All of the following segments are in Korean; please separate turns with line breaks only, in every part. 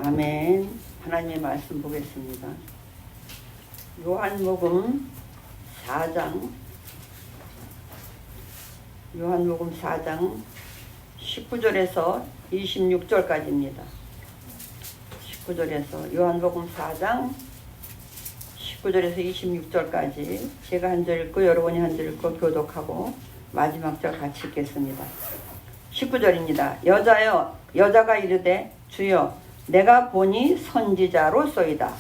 아멘. 하나님의 말씀 보겠습니다. 요한복음 4장 19절에서 26절까지입니다. 19절에서 요한복음 4장 19절에서 26절까지 제가 한 절 읽고 여러분이 한 절 읽고 교독하고 마지막 절 같이 읽겠습니다. 19절입니다. 여자가 이르되 주여 내가 보니 선지자로소이다.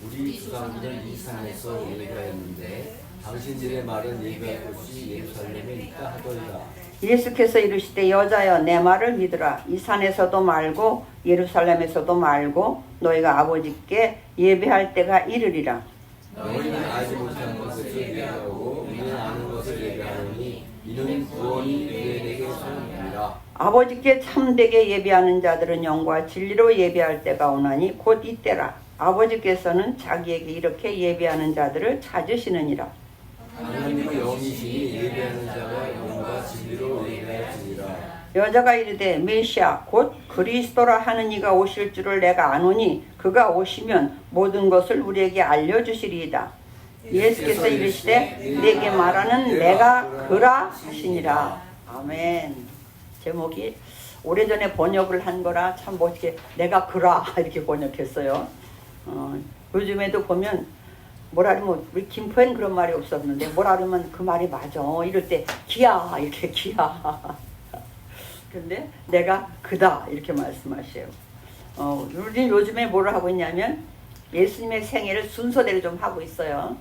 우리 조상들은 이 산에서 예배하였는데 당신들의 말은 예배할 곳이 예루살렘에 있다 하더이다.
예수께서 이르시되 여자여 내 말을 믿으라. 이 산에서도 말고 예루살렘에서도 말고 너희가 아버지께 예배할 때가 이르리라.
너희는 알지 못하는 것을 예배하고 우리는 아는 것을 예배하노니 이는 구원이 너희에게 선이니라.
아버지께 참되게 예배하는 자들은 영과 진리로 예배할 때가 오나니 곧 이때라. 아버지께서는 자기에게 이렇게 예배하는 자들을 찾으시느니라.
하나님은 영이시니 예배하는 자가 영과 진리로 예배할지니라.
여자가 이르되 메시아 곧 그리스도라 하는 이가 오실 줄을 내가 아노니 그가 오시면 모든 것을 우리에게 알려주시리이다. 예수께서 이르시되 내게 말하는 내가 그라 하시니라. 아멘. 제목이 오래전에 번역을 한 거라 참 멋지게 내가 그라 이렇게 번역했어요. 요즘에도 보면 뭐라 그러면 우리 김포엔 그런 말이 없었는데 뭐라 그러면 그 말이 맞아 이럴 때 기야 이렇게 기야. 근데 내가 그다 이렇게 말씀하셔요. 우리 요즘에 뭐를 하고 있냐면 예수님의 생애를 순서대로 좀 하고 있어요.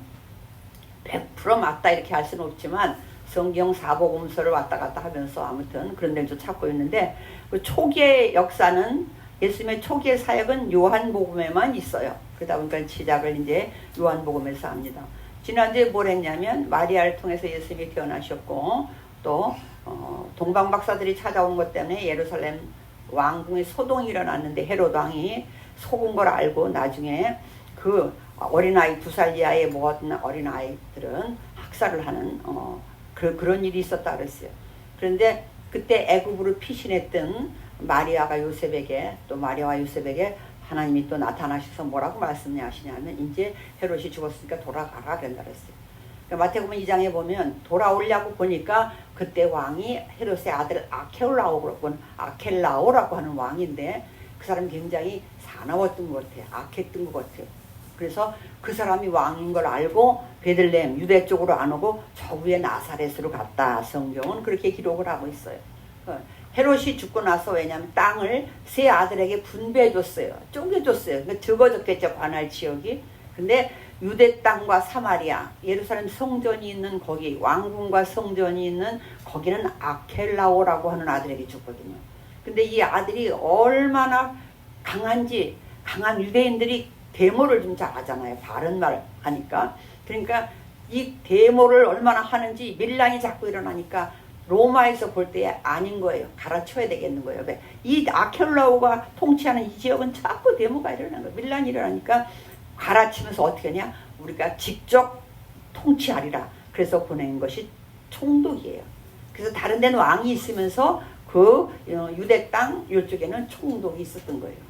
100% 맞다 이렇게 할 수는 없지만 성경 사복음서를 왔다 갔다 하면서 아무튼 그런 데를 좀 찾고 있는데 그 초기의 역사는 예수님의 초기의 사역은 요한복음에만 있어요. 그러다 보니까 시작을 이제 요한복음에서 합니다. 지난주에 뭘 했냐면 마리아를 통해서 예수님이 태어나셨고 또 동방 박사들이 찾아온 것 때문에 예루살렘 왕궁에 소동이 일어났는데 헤롯 왕이 속은 걸 알고 나중에 그 어린아이 2살 이하의 모든 어린아이들은 학살을 하는 그런 일이 있었다 그랬어요. 그런데 그때 애굽으로 피신했던 마리아와 요셉에게 하나님이 또 나타나셔서 뭐라고 말씀하시냐면 이제 헤롯이 죽었으니까 돌아가라 그런다 그랬어요. 그러니까 마태복음 2장에 보면 돌아오려고 보니까 그때 왕이 헤롯의 아들 아켈라오라고 하는 왕인데 그 사람이 굉장히 사나웠던 것 같아요. 악했던 것 같아요. 그래서 그 사람이 왕인 걸 알고 베들레헴 유대 쪽으로 안 오고 저 위에 나사렛으로 갔다. 성경은 그렇게 기록을 하고 있어요. 헤롯이 죽고 나서 왜냐하면 땅을 세 아들에게 분배해줬어요. 쪼개줬어요. 그러니까 적어졌겠죠. 관할 지역이. 근데 유대 땅과 사마리아, 예루살렘 성전이 있는 거기, 왕궁과 성전이 있는 거기는 아켈라오라고 하는 아들에게 줬거든요. 근데 이 아들이 얼마나 강한지, 강한 유대인들이 데모를 좀 잘하잖아요. 바른 말 하니까. 그러니까 이 데모를 얼마나 하는지 밀란이 자꾸 일어나니까 로마에서 볼 때 아닌 거예요. 갈아쳐야 되겠는 거예요. 이 아켈라오가 통치하는 이 지역은 자꾸 데모가 일어나는 거예요. 밀란이 일어나니까 갈아치면서 어떻게 하냐? 우리가 직접 통치하리라. 그래서 보낸 것이 총독이에요. 그래서 다른 데는 왕이 있으면서 그 유대 땅 이쪽에는 총독이 있었던 거예요.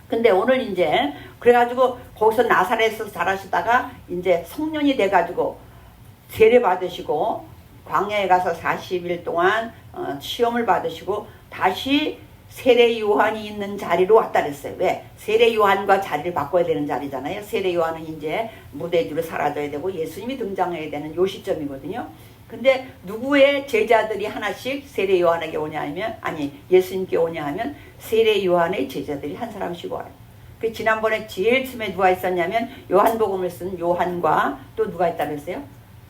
근데 오늘 이제 그래가지고 거기서 나사렛에서 자라시다가 이제 성년이 돼가지고 세례 받으시고 광야에 가서 40일 동안 시험을 받으시고 다시 세례 요한이 있는 자리로 왔다 그랬어요. 왜? 세례 요한과 자리를 바꿔야 되는 자리잖아요. 세례 요한은 이제 무대 뒤로 사라져야 되고 예수님이 등장해야 되는 요 시점이거든요. 근데 누구의 제자들이 하나씩 세례 요한에게 오냐 하면 예수님께 오냐 하면 세례 요한의 제자들이 한 사람씩 와요. 그 지난번에 제일 처음에 누가 있었냐면 요한복음을 쓴 요한과 또 누가 있다 그랬어요?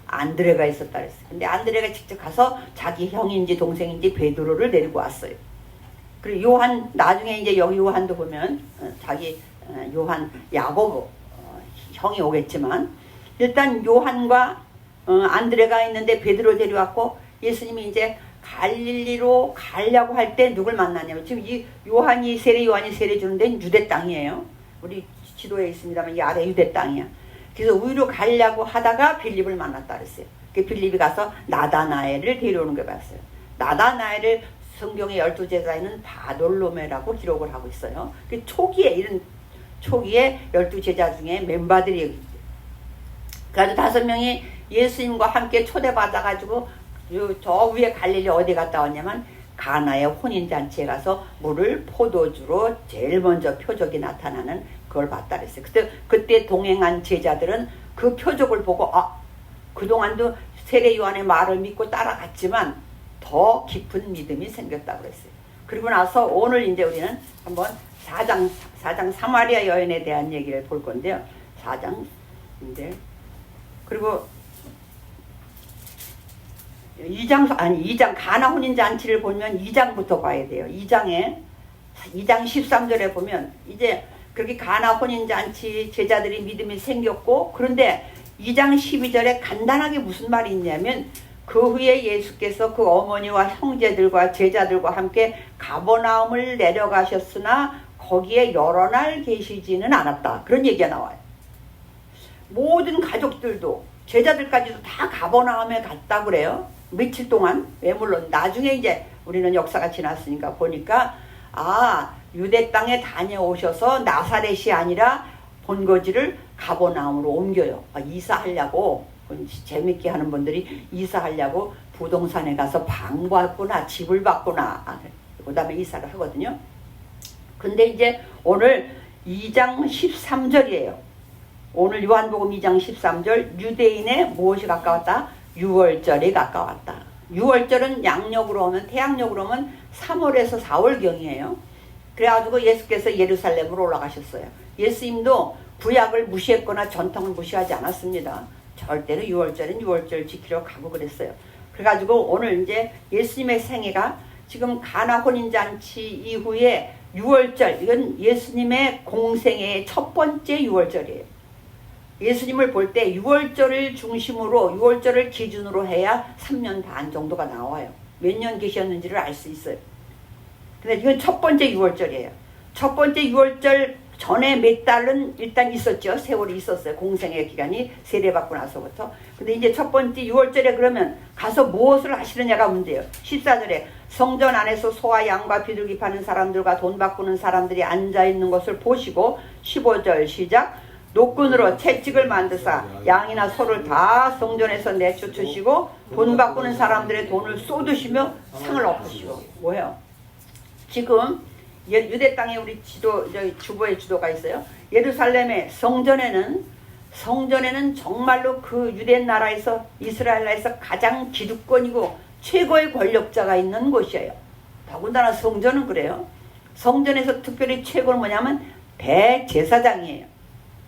안드레가 있었다 그랬어요. 근데 안드레가 직접 가서 자기 형인지 동생인지 베드로를 데리고 왔어요. 그리고 요한 나중에 이제 여기 요한도 보면 자기 요한 야고보 형이 오겠지만 일단 요한과 안드레가 있는데 베드로 데려왔고 예수님이 이제 갈릴리로 가려고 할 때 누굴 만나냐면 지금 이 세례 요한이 세례 주는 데는 유대 땅이에요. 우리 지도에 있습니다만 이 아래 유대 땅이야. 그래서 위로 가려고 하다가 빌립을 만났다 그랬어요. 그 빌립이 가서 나다나엘을 데려오는 걸 봤어요. 나다나엘을 성경의 12제자에는 바돌로메라고 기록을 하고 있어요. 그 초기에 12제자 중에 멤버들이, 그래서 5명이 예수님과 함께 초대받아가지고 저 위에 갈릴리 어디 갔다 왔냐면 가나의 혼인잔치에 가서 물을 포도주로 제일 먼저 표적이 나타나는 그걸 봤다 그랬어요. 그때 동행한 제자들은 그 표적을 보고 그동안도 세례 요한의 말을 믿고 따라갔지만 더 깊은 믿음이 생겼다고 그랬어요. 그리고 나서 오늘 이제 우리는 한번 4장 사마리아 여인에 대한 얘기를 볼 건데요. 4장인데, 그리고 2장 가나 혼인잔치를 보면 2장부터 봐야 돼요. 2장 13절에 보면 이제 그렇게 가나 혼인잔치 제자들이 믿음이 생겼고, 그런데 2장 12절에 간단하게 무슨 말이 있냐면 그 후에 예수께서 그 어머니와 형제들과 제자들과 함께 가버나움을 내려가셨으나 거기에 여러 날 계시지는 않았다. 그런 얘기가 나와요. 모든 가족들도 제자들까지도 다 가버나움에 갔다 그래요. 며칠 동안. 왜 물론 나중에 이제 우리는 역사가 지났으니까 보니까 유대 땅에 다녀오셔서 나사렛이 아니라 본거지를 가버나움으로 옮겨요. 이사하려고, 재밌게 하는 분들이 이사하려고 부동산에 가서 방 받거나 집을 받거나 그 다음에 이사를 하거든요. 근데 이제 오늘 2장 13절이에요. 오늘 요한복음 2장 13절, 유대인의 무엇이 가까웠다? 유월절이 가까웠다. 유월절은 양력으로 오면, 태양력으로 오면 3월에서 4월경이에요. 그래가지고 예수께서 예루살렘으로 올라가셨어요. 예수님도 구약을 무시했거나 전통을 무시하지 않았습니다. 절대로 6월절은 6월절 지키러 가고 그랬어요. 그래가지고 오늘 이제 예수님의 생애가 지금 가나 혼인잔치 이후에 6월절, 이건 예수님의 공생애의 첫 번째 6월절이에요. 예수님을 볼 때 6월절을 중심으로, 6월절을 기준으로 해야 3년 반 정도가 나와요. 몇 년 계셨는지를 알 수 있어요. 근데 이건 첫 번째 6월절이에요. 첫 번째 6월절 전에 몇 달은 일단 있었죠. 세월이 있었어요. 공생의 기간이 세례받고 나서부터. 근데 이제 첫 번째 6월절에 그러면 가서 무엇을 하시느냐가 문제예요. 14절에 성전 안에서 소와 양과 비둘기 파는 사람들과 돈 바꾸는 사람들이 앉아있는 것을 보시고, 15절 시작, 노끈으로 채찍을 만드사 양이나 소를 다 성전에서 내쫓으시고 돈 바꾸는 사람들의 돈을 쏟으시며 상을 엎으시고. 뭐예요? 지금 유대 땅에 우리 주보의 주도가 있어요. 예루살렘의 성전에는 정말로 그 유대 나라에서, 이스라엘 나라에서 가장 기득권이고 최고의 권력자가 있는 곳이에요. 더군다나 성전은 그래요. 성전에서 특별히 최고는 뭐냐면 대제사장이에요.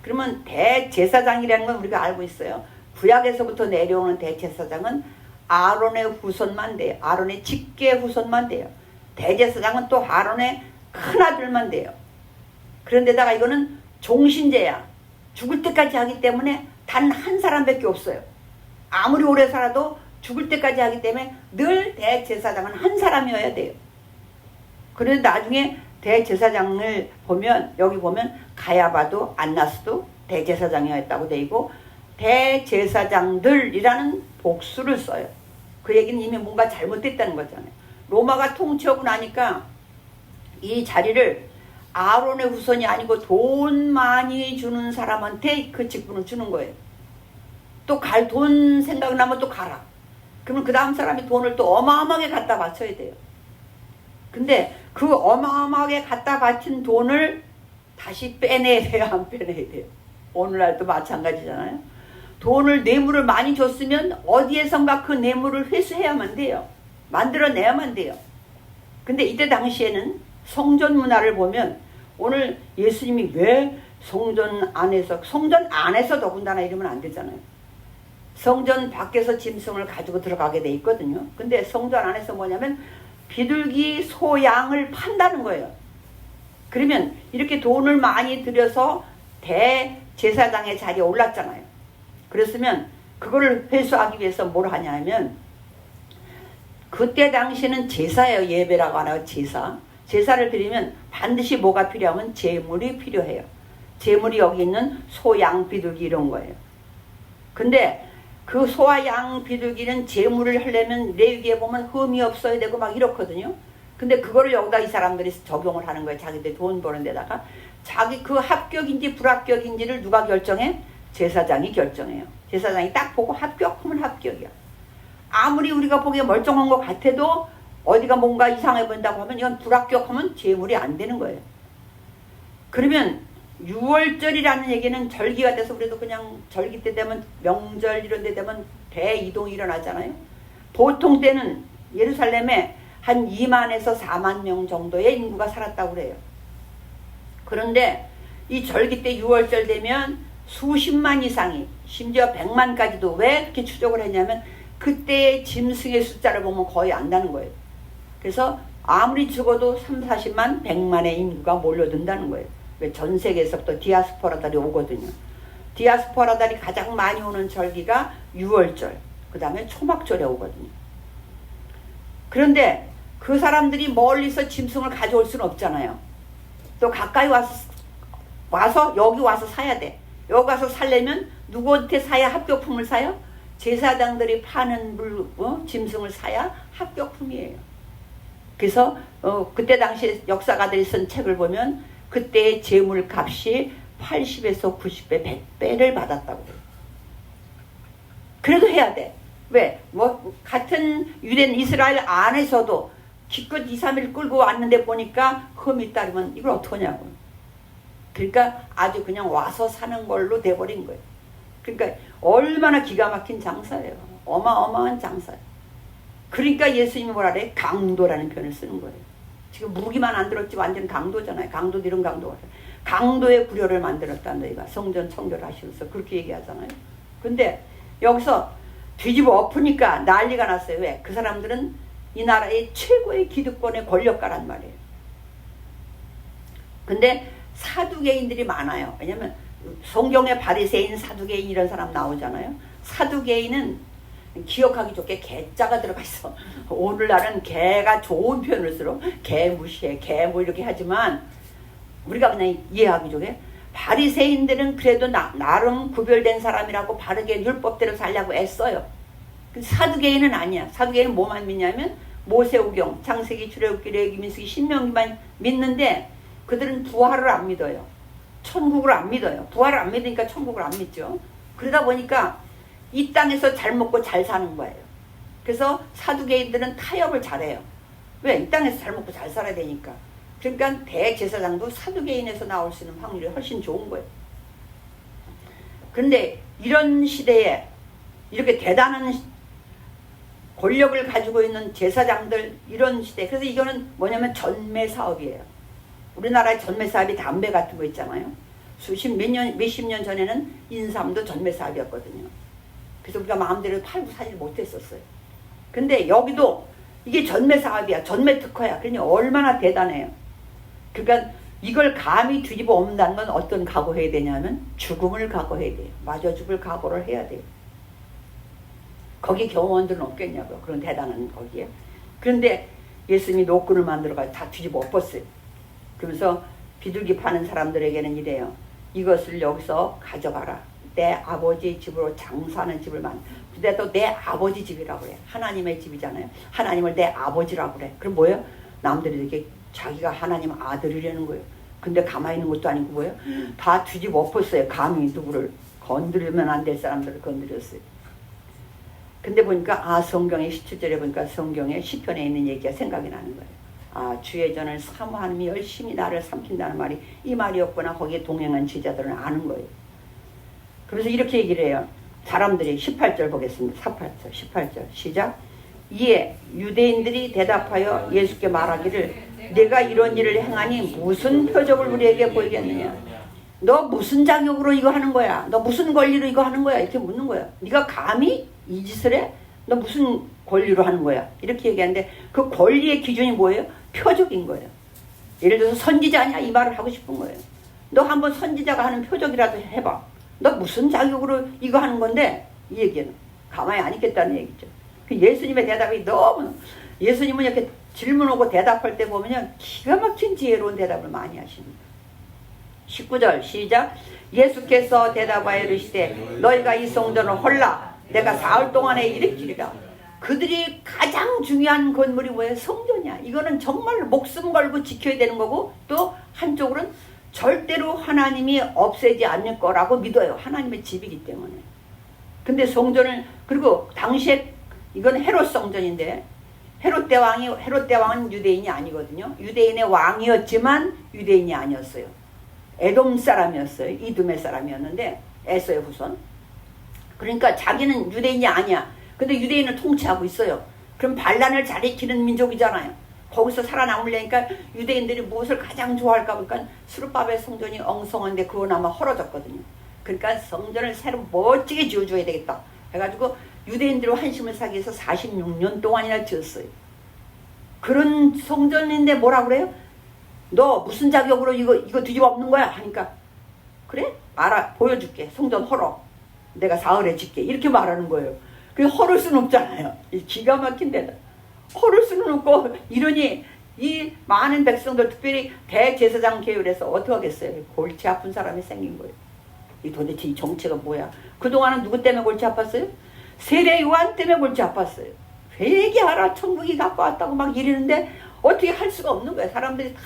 그러면 대제사장이라는 건 우리가 알고 있어요. 구약에서부터 내려오는 대제사장은 아론의 후손만 돼요. 아론의 직계 후손만 돼요. 대제사장은 또 아론의 큰아들만 돼요. 그런데다가 이거는 종신제야. 죽을 때까지 하기 때문에 단 한 사람밖에 없어요. 아무리 오래 살아도 죽을 때까지 하기 때문에 늘 대제사장은 한 사람이어야 돼요. 그런데 나중에 대제사장을 보면, 여기 보면 가야바도 안나스도 대제사장이었다고 되어 있고 대제사장들이라는 복수를 써요. 그 얘기는 이미 뭔가 잘못됐다는 거잖아요. 로마가 통치하고 나니까 이 자리를 아론의 후손이 아니고 돈 많이 주는 사람한테 그 직분을 주는 거예요. 또 돈 생각나면 또 가라. 그러면 그 다음 사람이 돈을 또 어마어마하게 갖다 바쳐야 돼요. 근데 그 어마어마하게 갖다 바친 돈을 다시 빼내야 돼요? 안 빼내야 돼요? 오늘날도 마찬가지잖아요. 돈을, 뇌물을 많이 줬으면 어디에선가 그 뇌물을 회수해야만 돼요. 만들어내야만 돼요. 근데 이때 당시에는 성전 문화를 보면, 오늘 예수님이 왜 성전 안에서 더군다나 이러면 안 되잖아요. 성전 밖에서 짐승을 가지고 들어가게 돼 있거든요. 근데 성전 안에서 뭐냐면 비둘기, 소, 양을 판다는 거예요. 그러면 이렇게 돈을 많이 들여서 대제사장의 자리에 올랐잖아요. 그랬으면 그거를 회수하기 위해서 뭘 하냐면, 그때 당시에는 제사예요. 예배라고 하나요? 제사를 드리면 반드시 뭐가 필요하면 제물이 필요해요. 제물이 여기 있는 소, 양, 비둘기 이런 거예요. 근데 그 소와 양, 비둘기는 제물을 하려면 레위기에 보면 흠이 없어야 되고 막 이렇거든요. 근데 그거를 여기다 이 사람들이 적용을 하는 거예요. 자기들 돈 버는 데다가. 자기 그 합격인지 불합격인지를 누가 결정해? 제사장이 결정해요. 제사장이 딱 보고 합격하면 합격이야. 아무리 우리가 보기에 멀쩡한 것 같아도 어디가 뭔가 이상해 보인다고 하면 이건 불합격하면 제물이 안 되는 거예요. 그러면 6월절이라는 얘기는 절기가 돼서 우리도 그냥 절기 때 되면 명절 이런 데 되면 대이동이 일어나잖아요. 보통 때는 예루살렘에 한 2만에서 4만 명 정도의 인구가 살았다고 그래요. 그런데 이 절기 때 6월절 되면 수십만 이상이 심지어 100만까지도 왜 그렇게 추적을 했냐면 그때의 짐승의 숫자를 보면 거의 안다는 거예요. 그래서 아무리 죽어도 3, 40만, 100만의 인구가 몰려든다는 거예요. 왜 전 세계에서부터 디아스포라들이 오거든요. 디아스포라들이 가장 많이 오는 절기가 6월절, 그 다음에 초막절에 오거든요. 그런데 그 사람들이 멀리서 짐승을 가져올 수는 없잖아요. 또 가까이 와서 여기 와서 사야 돼. 여기 가서 살려면 누구한테 사야 합격품을 사요? 제사장들이 파는 짐승을 사야 합격품이에요. 그래서 그때 당시 역사가들이 쓴 책을 보면 그때의 재물값이 80에서 90배, 100배를 받았다고 해요. 그래도 해야 돼. 왜? 같은 유대인 이스라엘 안에서도 기껏 2, 3일 끌고 왔는데 보니까 흠이 따르면 이걸 어떡하냐고. 그러니까 아주 그냥 와서 사는 걸로 돼버린 거예요. 그러니까 얼마나 기가 막힌 장사예요. 어마어마한 장사예요. 그러니까 예수님이 뭐라 그래? 강도라는 표현을 쓰는 거예요. 지금 무기만 안 들었지 완전 강도잖아요. 강도 이런 강도가. 강도의 구려를 만들었다 너희가 성전 청결 하시면서 그렇게 얘기하잖아요. 근데 여기서 뒤집어 엎으니까 난리가 났어요. 왜? 그 사람들은 이 나라의 최고의 기득권의 권력가란 말이에요. 근데 사두개인들이 많아요. 왜냐면 성경에 바리새인, 사두개인 이런 사람 나오잖아요. 사두개인은 기억하기 좋게 개자가 들어가 있어. 오늘날은 개가 좋은 표현을 쓰러 개 무시해, 개 뭐 이렇게 하지만 우리가 그냥 이해하기 좋게 바리새인들은 그래도 나름 구별된 사람이라고 바르게 율법대로 살려고 애써요. 사두개인은 아니야. 사두개인은 뭐만 믿냐면 모세오경, 창세기, 출애굽기, 레위기, 민수기, 신명기만 믿는데 그들은 부활을 안 믿어요. 천국을 안 믿어요. 부활을 안 믿으니까 천국을 안 믿죠. 그러다 보니까 이 땅에서 잘 먹고 잘 사는 거예요. 그래서 사두개인들은 타협을 잘해요. 왜? 이 땅에서 잘 먹고 잘 살아야 되니까. 그러니까 대제사장도 사두개인에서 나올 수 있는 확률이 훨씬 좋은 거예요. 그런데 이런 시대에 이렇게 대단한 권력을 가지고 있는 제사장들 이런 시대, 그래서 이거는 뭐냐면 전매 사업이에요. 우리나라의 전매 사업이 담배 같은 거 있잖아요. 몇십 년 전에는 인삼도 전매 사업이었거든요. 그래서 우리가 마음대로 팔고 사질 못했었어요. 근데 여기도 이게 전매 사업이야. 전매 특허야. 그러니 얼마나 대단해요. 그러니까 이걸 감히 뒤집어 엎는다는 건 어떤 각오해야 되냐면 죽음을 각오해야 돼요. 마저 죽을 각오를 해야 돼요. 거기 경호원들은 없겠냐고요. 그런 대단한 거기에. 그런데 예수님이 노끈을 만들어가지고 다 뒤집어 엎었어요. 그러면서 비둘기 파는 사람들에게는 이래요. 이것을 여기서 가져가라. 내 아버지 집으로 장사하는 집을 근데 또 내 아버지 집이라고 그래. 하나님의 집이잖아요. 하나님을 내 아버지라고 그래. 그럼 뭐예요? 남들이 이렇게 자기가 하나님 아들이라는 거예요. 근데 가만히 있는 것도 아니고 뭐예요? 다 뒤집어 엎었어요. 감히 누구를 건드리면 안 될 사람들을 건드렸어요. 근데 보니까 성경의 17절에 보니까 성경의 시편에 있는 얘기가 생각이 나는 거예요. 주의 전을 사모하는 열심히 나를 삼킨다는 말이 이 말이었구나. 거기에 동행한 제자들은 아는 거예요. 그래서 이렇게 얘기를 해요. 사람들이 18절 보겠습니다. 18절 시작. 이에 유대인들이 대답하여 예수께 말하기를 내가 이런 일을 행하니 무슨 표적을 우리에게 보이겠느냐. 너 무슨 자격으로 이거 하는 거야. 너 무슨 권리로 이거 하는 거야. 이렇게 묻는 거야. 네가 감히 이 짓을 해? 너 무슨 권리로 하는 거야. 이렇게 얘기하는데 그 권리의 기준이 뭐예요? 표적인 거예요. 예를 들어서 선지자냐 이 말을 하고 싶은 거예요. 너 한번 선지자가 하는 표적이라도 해봐. 너 무슨 자격으로 이거 하는 건데 이 얘기는 가만히 안 있겠다는 얘기죠. 예수님의 대답이 너무 예수님은 이렇게 질문하고 대답할 때 보면 기가 막힌 지혜로운 대답을 많이 하십니다. 19절 시작. 예수께서 대답하여 이르시되 너희가 이 성전을 헐라 내가 사흘 동안에 일으키리라. 그들이 가장 중요한 건물이 뭐예요? 성전이야. 이거는 정말 목숨 걸고 지켜야 되는 거고, 또 한쪽으로는 절대로 하나님이 없애지 않을 거라고 믿어요. 하나님의 집이기 때문에. 근데 성전을, 그리고 당시에 이건 헤롯 성전인데, 헤롯 대왕은 유대인이 아니거든요. 유대인의 왕이었지만 유대인이 아니었어요. 에돔 사람이었어요. 이두메 사람이었는데, 에서의 후손. 그러니까 자기는 유대인이 아니야. 근데 유대인을 통치하고 있어요. 그럼 반란을 잘 일으키는 민족이잖아요. 거기서 살아남으려니까 유대인들이 무엇을 가장 좋아할까 보니까 수르바벨 성전이 엉성한데 그건 아마 헐어졌거든요. 그러니까 성전을 새로 멋지게 지어줘야 되겠다 해가지고 유대인들과 한심을 사기 위해서 46년 동안이나 지었어요. 그런 성전인데 뭐라 그래요? 너 무슨 자격으로 이거 뒤집어 엎는 거야? 하니까 그래? 알아, 보여줄게. 성전 헐어. 내가 사흘에 짓게. 이렇게 말하는 거예요. 그 헐을 수는 없잖아요. 기가 막힌 데다. 헐을 수는 없고 이러니 이 많은 백성들, 특별히 대제사장 계율에서 어떻게 하겠어요? 골치 아픈 사람이 생긴 거예요. 이 도대체 이 정체가 뭐야? 그동안은 누구 때문에 골치 아팠어요? 세례 요한 때문에 골치 아팠어요. 회개하라, 천국이 갖고 왔다고 막 이러는데 어떻게 할 수가 없는 거예요. 사람들이 다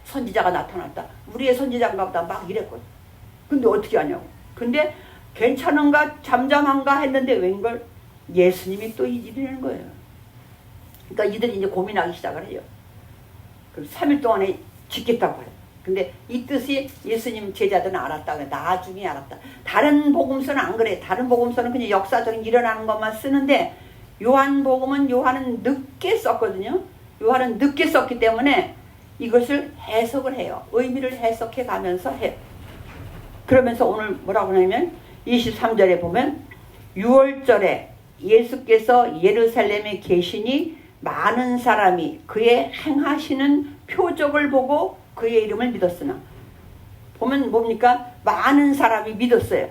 선지자가 나타났다, 우리의 선지자인가 보다 막 이랬거든. 근데 어떻게 하냐고. 근데 괜찮은가 잠잠한가 했는데 웬걸 예수님이 또 이지르는 거예요. 그러니까 이들이 이제 고민하기 시작을 해요. 그럼 3일 동안에 짓겠다고 해요. 근데 이 뜻이 예수님 제자들은 알았다고 해요. 나중에 알았다. 다른 복음서는 안 그래. 다른 복음서는 그냥 역사적인 일어나는 것만 쓰는데 요한은 늦게 썼거든요. 요한은 늦게 썼기 때문에 이것을 해석을 해요. 의미를 해석해 가면서 해요. 그러면서 오늘 뭐라고 하냐면 23절에 보면 6월절에 예수께서 예루살렘에 계시니 많은 사람이 그의 행하시는 표적을 보고 그의 이름을 믿었으나, 보면 뭡니까? 많은 사람이 믿었어요.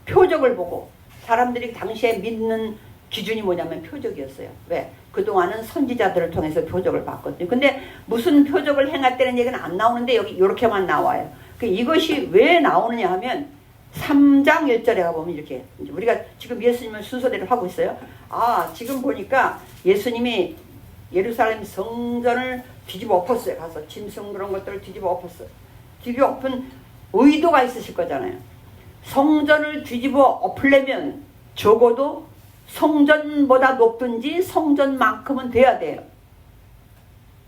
표적을 보고. 사람들이 당시에 믿는 기준이 뭐냐면 표적이었어요. 왜? 그동안은 선지자들을 통해서 표적을 봤거든요. 근데 무슨 표적을 행했다는 얘기는 안 나오는데 여기 이렇게만 나와요. 이것이 왜 나오느냐 하면 3장 1절에 가보면 이렇게, 우리가 지금 예수님을 순서대로 하고 있어요. 지금 보니까 예수님이 예루살렘 성전을 뒤집어 엎었어요. 가서 짐승 그런 것들을 뒤집어 엎었어요. 뒤집어 엎은 의도가 있으실 거잖아요. 성전을 뒤집어 엎으려면 적어도 성전보다 높든지 성전만큼은 돼야 돼요.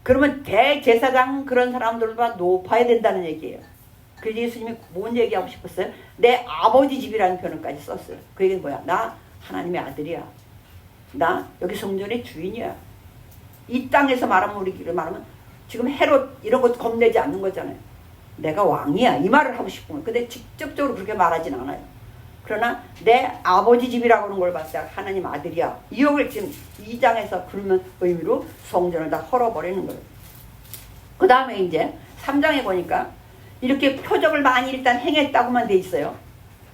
그러면 대제사장 그런 사람들보다 높아야 된다는 얘기예요. 그래서 예수님이 뭔 얘기하고 싶었어요? 내 아버지 집이라는 표현까지 썼어요. 그 얘기는 뭐야? 나 하나님의 아들이야. 나 여기 성전의 주인이야. 이 땅에서 말하면, 우리끼리 말하면 지금 헤롯 이런 것 겁내지 않는 거잖아요. 내가 왕이야, 이 말을 하고 싶은 거예요. 근데 직접적으로 그렇게 말하진 않아요. 그러나 내 아버지 집이라고 하는 걸 봤을 때 하나님 아들이야, 이역을 지금 2장에서 그러면 의미로 성전을 다 헐어버리는 거예요. 그 다음에 이제 3장에 보니까 이렇게 표적을 많이 일단 행했다고만 돼 있어요.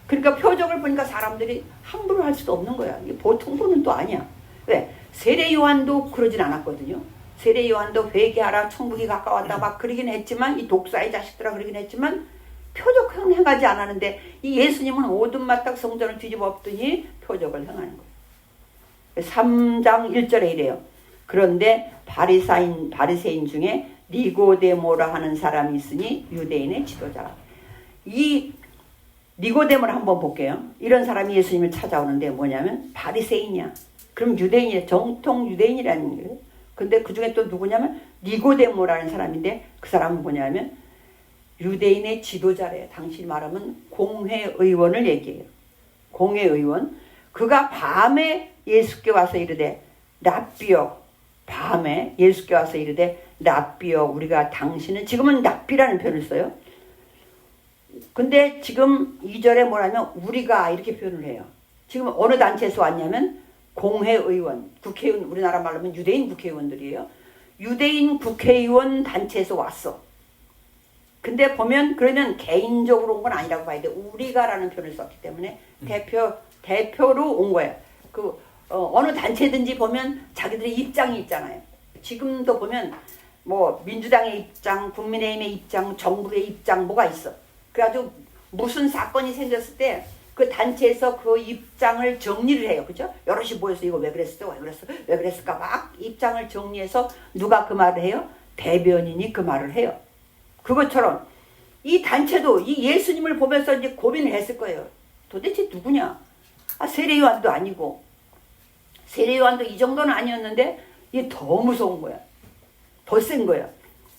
그러니까 표적을 보니까 사람들이 함부로 할 수도 없는 거야. 이게 보통 분은 또 아니야. 왜? 세례 요한도 그러진 않았거든요. 세례 요한도 회개하라, 천국이 가까웠다 막 그러긴 했지만, 이 독사의 자식들아 그러긴 했지만 표적 행하지 않았는데, 이 예수님은 오둔마딱 성전을 뒤집어 엎더니 표적을 행하는 거예요. 3장 1절에 이래요. 그런데 바리새인 중에 니고데모라 하는 사람이 있으니 유대인의 지도자라. 이 니고데모를 한번 볼게요. 이런 사람이 예수님을 찾아오는데 뭐냐면 바리새인이야. 그럼 유대인이야. 정통 유대인이라는 거예요. 근데 그 중에 또 누구냐면 니고데모라는 사람인데, 그 사람은 뭐냐면 유대인의 지도자래요. 당시 말하면 공회의원을 얘기해요. 공회의원. 그가 밤에 예수께 와서 이르되 랍비여, 밤에 예수께 와서 이르되 랍비여, 우리가 당신은, 지금은 랍비라는 표현을 써요. 근데 지금 2절에 뭐라면 우리가 이렇게 표현을 해요. 지금 어느 단체에서 왔냐면 공회의원, 국회의원, 우리나라 말로 하면 유대인 국회의원들이에요. 유대인 국회의원 단체에서 왔어. 근데 보면 그러면 개인적으로 온 건 아니라고 봐야 돼. 우리가라는 표현을 썼기 때문에 대표로 온 거예요. 어느 단체든지 보면 자기들의 입장이 있잖아요. 지금도 보면 뭐 민주당의 입장, 국민의힘의 입장, 정부의 입장 뭐가 있어. 그래가지고 무슨 사건이 생겼을 때 그 단체에서 그 입장을 정리를 해요. 그죠? 여럿이 모여서 이거 왜 그랬어? 왜 그랬을까? 막 입장을 정리해서 누가 그 말을 해요? 대변인이 그 말을 해요. 그것처럼 이 단체도 이 예수님을 보면서 이제 고민을 했을 거예요. 도대체 누구냐? 세례요한도 아니고, 세례요한도 이 정도는 아니었는데 이게 더 무서운 거야. 더 센 거야.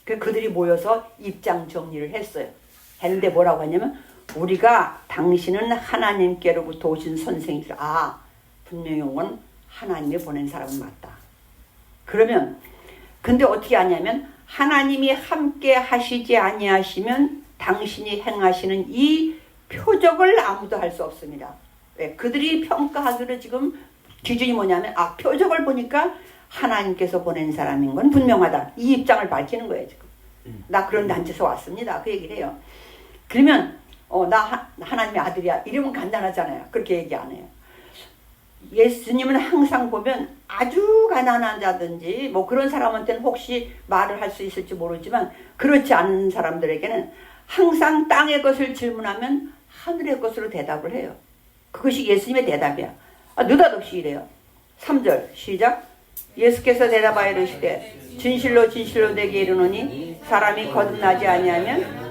그들이 모여서 입장 정리를 했어요. 했는데 뭐라고 하냐면, 우리가 당신은 하나님께로부터 오신 선생이라. 분명히 온 건 하나님이 보낸 사람은 맞다. 그러면 근데 어떻게 하냐면, 하나님이 함께 하시지 아니하시면 당신이 행하시는 이 표적을 아무도 할 수 없습니다. 왜? 그들이 평가하기로 지금 기준이 뭐냐면, 표적을 보니까 하나님께서 보낸 사람인 건 분명하다. 이 입장을 밝히는 거예요, 지금. 나 그런 단체에서 왔습니다. 그 얘기를 해요. 그러면 나 하나님의 아들이야. 이러면 간단하잖아요. 그렇게 얘기 안 해요. 예수님은 항상 보면 아주 가난한 자든지 뭐 그런 사람한테는 혹시 말을 할 수 있을지 모르지만, 그렇지 않은 사람들에게는 항상 땅의 것을 질문하면 하늘의 것으로 대답을 해요. 그것이 예수님의 대답이야. 느닷없이 이래요. 3절 시작. 예수께서 대답하여 이르시되 진실로 진실로 내게 이르노니 사람이 거듭나지 아니하면,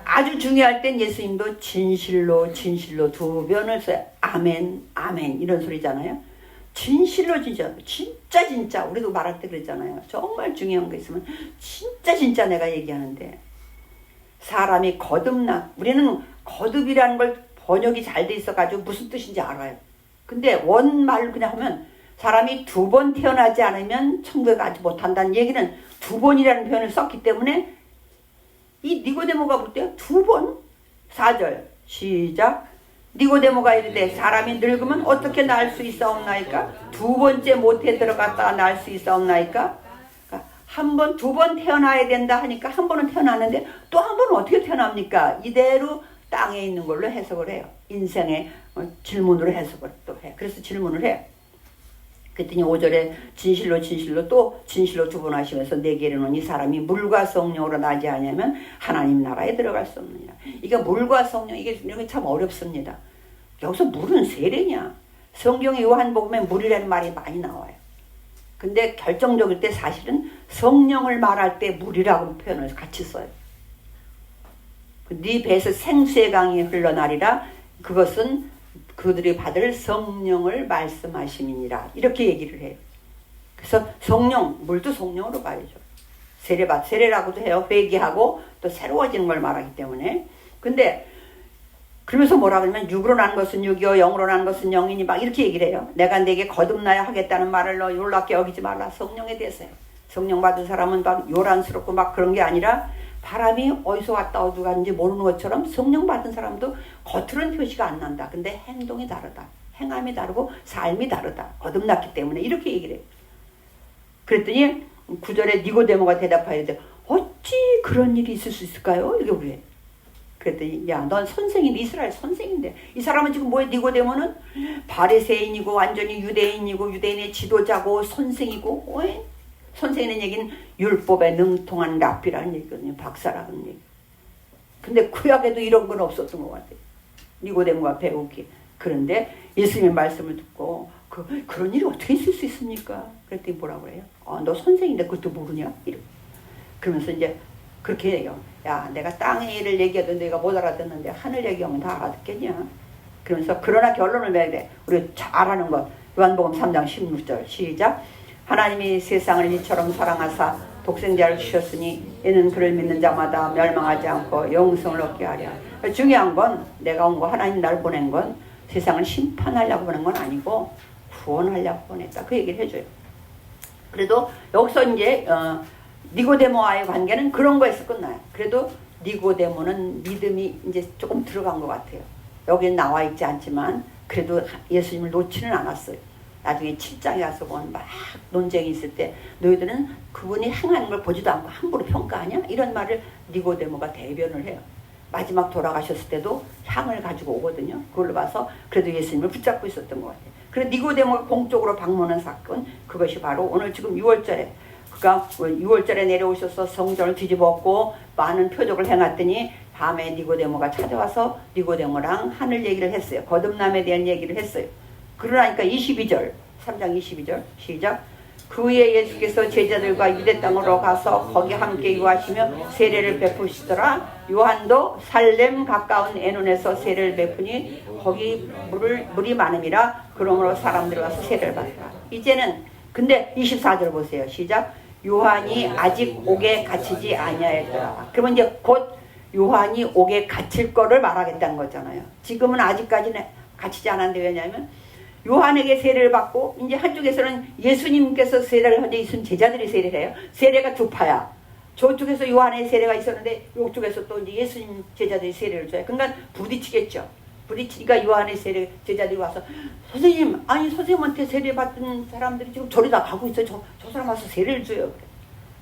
아주 중요할 땐 예수님도 진실로 진실로 두 번을 써요. 아멘 아멘 이런 소리잖아요. 진실로 진짜 진짜 우리도 말할 때 그랬잖아요. 정말 중요한 거 있으면 진짜 내가 얘기하는데, 사람이 거듭나, 우리는 거듭이라는 걸 번역이 잘 돼 있어가지고 무슨 뜻인지 알아요. 근데 원말로 그냥 하면 사람이 두 번 태어나지 않으면 천국에 가지 못한다는 얘기는 두 번이라는 표현을 썼기 때문에, 이 니고데모가 볼 때 두 번. 4절 시작. 니고데모가 이르되 사람이 늙으면 어떻게 날 수 있사옵나이까? 두 번째 못에 들어갔다가 날 수 있사옵나이까? 한 번, 두 번 태어나야 된다 하니까 한 번은 태어났는데 또 한 번은 어떻게 태어납니까? 이대로 땅에 있는 걸로 해석을 해요. 인생의 질문으로 해석을 또 해. 그래서 질문을 해요. 그랬더니 5절에 진실로 진실로 또 진실로 두 번 하시면서 내게 이르노니 사람이 물과 성령으로 나지 아니하면 하나님 나라에 들어갈 수 없느니라. 이게 물과 성령, 이게 참 어렵습니다. 여기서 물은 세례냐? 성경의 요한복음에 물이라는 말이 많이 나와요. 근데 결정적일 때 사실은 성령을 말할 때 물이라고 표현을 같이 써요. 네 배에서 생수의 강이 흘러나리라. 그것은 그들이 받을 성령을 말씀하심이니라. 이렇게 얘기를 해요. 그래서 성령, 물도 성령으로 봐야죠. 세례라고도 해요. 회개하고 또 새로워지는 걸 말하기 때문에. 근데 그러면서 뭐라 그러면 육으로 난 것은 육이요 영으로 난 것은 영이니 막 이렇게 얘기를 해요. 내가 네게 거듭나야 하겠다는 말을 너 놀랍게 여기지 말라. 성령에 대해서요. 성령 받은 사람은 막 요란스럽고 막 그런 게 아니라, 바람이 어디서 왔다 어디 갔는지 모르는 것처럼 성령 받은 사람도 겉으로는 표시가 안 난다. 근데 행동이 다르다. 행함이 다르고 삶이 다르다. 거듭났기 때문에 이렇게 얘기를 해요. 그랬더니 9절에 니고데모가 대답하여 이르되 어찌 그런 일이 있을 수 있을까요? 이게 그래. 그랬더니 야, 넌 선생인데, 이스라엘 선생인데, 이 사람은 지금 뭐야? 니고데모는 바리새인이고 완전히 유대인이고 유대인의 지도자고 선생이고, 왜? 선생이라는 얘기는 율법에 능통한 랍비라는 얘기거든요. 박사라는 얘기. 근데 구약에도 이런 건 없었던 것 같아요. 니고데모가 배우기. 그런데 예수님의 말씀을 듣고 그런 일이 어떻게 있을 수 있습니까? 그랬더니 뭐라고 해요? 너 선생인데 그것도 모르냐? 이러고. 그러면서 이제 그렇게 얘기해요. 야, 내가 땅의 일을 얘기해도 내가 못 알아듣는데 하늘 얘기하면 다 알아듣겠냐? 그러면서 그러나 결론을 내야 돼. 우리 잘 아는 것. 요한복음 3장 16절 시작. 하나님이 세상을 이처럼 사랑하사 독생자를 주셨으니 이는 그를 믿는 자마다 멸망하지 않고 영생을 얻게 하랴. 중요한 건 내가 온 거, 하나님 나를 보낸 건 세상을 심판하려고 보낸 건 아니고 구원하려고 보냈다. 그 얘기를 해줘요. 그래도 여기서 이제 니고데모와의 관계는 그런 거에서 끝나요. 그래도 니고데모는 믿음이 이제 조금 들어간 것 같아요. 여기는 나와 있지 않지만 그래도 예수님을 놓지는 않았어요. 나중에 7장에 가서 보면 막 논쟁이 있을 때 너희들은 그분이 행하는 걸 보지도 않고 함부로 평가하냐? 이런 말을 니고데모가 대변을 해요. 마지막 돌아가셨을 때도 향을 가지고 오거든요. 그걸로 봐서 그래도 예수님을 붙잡고 있었던 것 같아요. 그래서 니고데모가 공적으로 방문한 사건, 그것이 바로 오늘 지금 6월절에 그가 6월절에 내려오셔서 성전을 뒤집었고 많은 표적을 행했더니 밤에 니고데모가 찾아와서 니고데모랑 하늘 얘기를 했어요. 거듭남에 대한 얘기를 했어요. 그러니까 22절 3장 22절 시작. 그 후에 예수께서 제자들과 유대 땅으로 가서 거기 함께 유하시며 세례를 베푸시더라. 요한도 살렘 가까운 에논에서 세례를 베푸니 거기 물이 많음이라. 그러므로 사람들이 와서 세례를 받더라. 이제는 근데 24절 보세요. 시작. 요한이 아직 옥에 갇히지 아니하였더라. 그러면 이제 곧 요한이 옥에 갇힐 거를 말하겠다는 거잖아요. 지금은 아직까지는 갇히지 않았는데 왜냐하면 요한에게 세례를 받고 이제 한쪽에서는 예수님께서 세례를 하는데 이순 제자들이 세례를 해요. 세례가 두 파야. 저쪽에서 요한의 세례가 있었는데 이쪽에서 또 이제 예수님 제자들이 세례를 줘요. 그러니까 부딪히겠죠. 부딪히니까 요한의 세례 제자들이 와서 선생님, 아니 선생님한테 세례 받은 사람들이 지금 저리 다 가고 있어요. 저 사람 와서 세례를 줘요.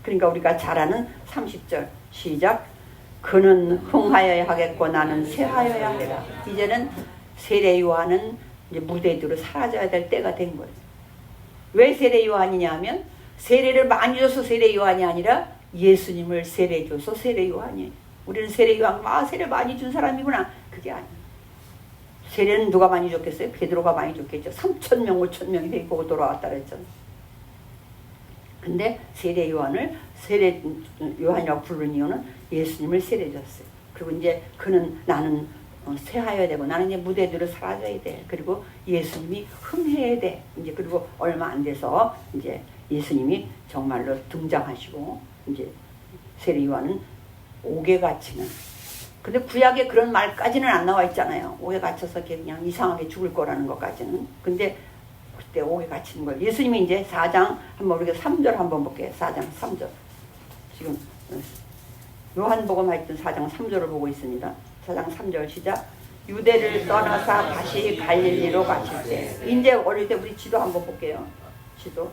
그러니까 우리가 잘 아는 30절 시작. 그는 흥하여야 하겠고 나는 쇠하여야 하리라. 이제는 세례 요한은 이제 무대 뒤로 사라져야 될 때가 된 거예요. 왜 세례 요한이냐 하면 세례를 많이 줘서 세례 요한이 아니라 예수님을 세례 줘서 세례 요한이에요. 우리는 세례 요한, 세례 많이 준 사람이구나. 그게 아니에요. 세례는 누가 많이 줬겠어요? 베드로가 많이 줬겠죠. 3,000명, 5,000명이 데리고 돌아왔다 그랬잖아요. 근데 세례 요한을 세례 요한이라고 부르는 이유는 예수님을 세례 줬어요. 그리고 이제 그는 나는 쇠하여야 되고 나는 이제 무대 뒤로 사라져야 돼. 그리고 예수님이 흥해야 돼. 이제 그리고 얼마 안 돼서 이제 예수님이 정말로 등장하시고 이제 세례 요한은 옥에 갇히는. 근데 구약에 그런 말까지는 안 나와 있잖아요. 옥에 갇혀서 그냥 이상하게 죽을 거라는 것까지는. 근데 그때 옥에 갇히는 걸 예수님이 이제 4장 한번 우리가 3절 한번 볼게요. 4장 3절. 지금 요한복음 하여튼 4장 3절을 보고 있습니다. 4장 3절 시작. 유대를 떠나서 다시 갈릴리로 가실 때. 이제 어릴 때 우리 지도 한번 볼게요. 지도.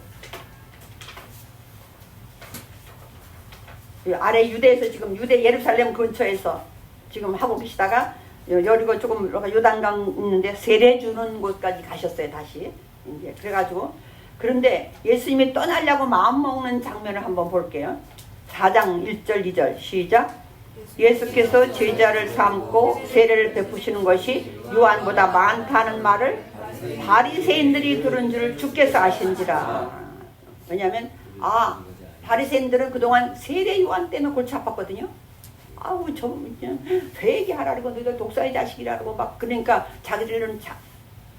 아래 유대에서 지금 유대 예루살렘 근처에서 지금 하고 계시다가 여리고 조금 요단강 있는데 세례 주는 곳까지 가셨어요. 다시. 이제 그래가지고 그런데 예수님이 떠나려고 마음 먹는 장면을 한번 볼게요. 4장 1절 2절 시작. 예수께서 제자를 삼고 세례를 베푸시는 것이 요한보다 많다는 말을 바리새인들이 들은 줄 주께서 아신지라. 왜냐하면 바리새인들은 그동안 세례 요한 때문에 골치 아팠거든요. 아우 저 회개하라고 너희들 독사의 자식이라고 막 그러니까 자기들은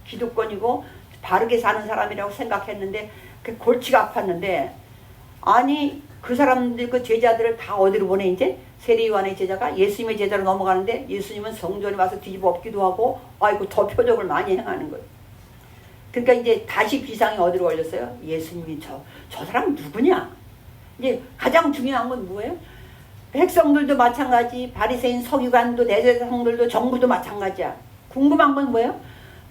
기득권이고 바르게 사는 사람이라고 생각했는데 그 골치가 아팠는데 아니 그 사람들 그 제자들을 다 어디로 보내 이제 세례 요한의 제자가 예수님의 제자로 넘어가는데 예수님은 성전에 와서 뒤집어 엎기도 하고 아이고 더 표적을 많이 행하는 거예요. 그러니까 이제 다시 비상이 어디로 걸렸어요? 예수님이 저 사람 누구냐? 이제 가장 중요한 건 뭐예요? 백성들도 마찬가지, 바리새인 서기관도 대제사장들도 정부도 마찬가지야. 궁금한 건 뭐예요?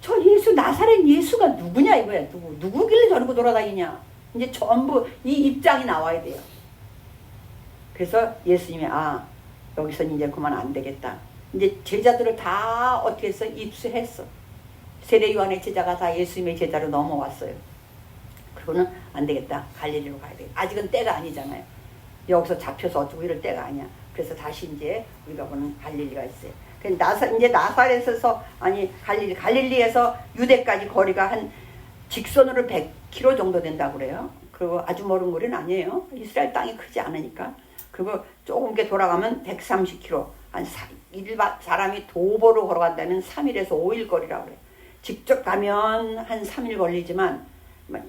저 예수 나사렛 예수가 누구냐 이거야. 누구길래 저러고 돌아다니냐. 이제 전부 이 입장이 나와야 돼요. 그래서 예수님이 여기서 이제 그만 안 되겠다. 이제 제자들을 다 어떻게 해서 입수했어. 세례 요한의 제자가 다 예수님의 제자로 넘어왔어요. 그거는 안 되겠다. 갈릴리로 가야 돼. 아직은 때가 아니잖아요. 여기서 잡혀서 어쩌고 이럴 때가 아니야. 그래서 다시 이제 우리가 보는 갈릴리가 있어요. 이제 나사렛에서 갈릴리에서 유대까지 거리가 한 직선으로 100km 정도 된다고 그래요. 그리고 아주 먼 거리는 아니에요. 이스라엘 땅이 크지 않으니까. 그리고 조금 이렇게 돌아가면 130km. 사람이 도보로 걸어간다면 3일에서 5일 거리라고 그래요. 직접 가면 한 3일 걸리지만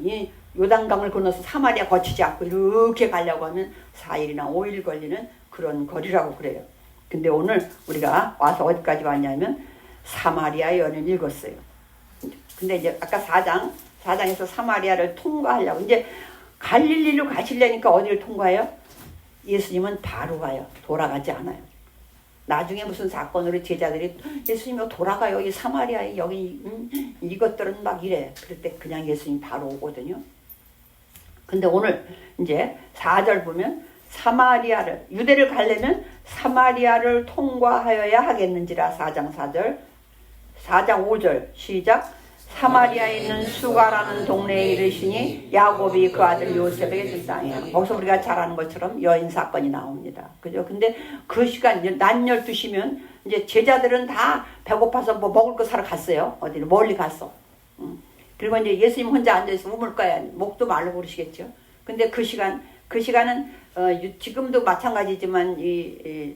이 요단강을 건너서 사마리아 거치지 않고 이렇게 가려고 하면 4일이나 5일 걸리는 그런 거리라고 그래요. 근데 오늘 우리가 와서 어디까지 왔냐면 사마리아 연을 읽었어요. 근데 이제 아까 4장에서 사마리아를 통과하려고 이제 갈릴리로 가시려니까 어디를 통과해요? 예수님은 바로 가요. 돌아가지 않아요. 나중에 무슨 사건으로 제자들이 예수님이 돌아가요. 여기 사마리아에 여기 이것들은 막 이래. 그럴 때 그냥 예수님 바로 오거든요. 근데 오늘 이제 4절 보면 유대를 가려면 사마리아를 통과하여야 하겠는지라. 4장 4절 4장 5절 시작. 사마리아에 있는 수가라는 동네에 이르시니 야곱이 그 아들 요셉에게 준 땅이에요. 거기서 우리가 잘 아는 것처럼 여인 사건이 나옵니다. 그죠? 근데 그 시간, 이제 낮 12시면 이제 제자들은 다 배고파서 뭐 먹을 거 사러 갔어요. 어디를 멀리 갔어. 그리고 이제 예수님 혼자 앉아있어 우물 거야. 목도 말라 그러시겠죠. 근데 그 시간은 지금도 마찬가지지만 이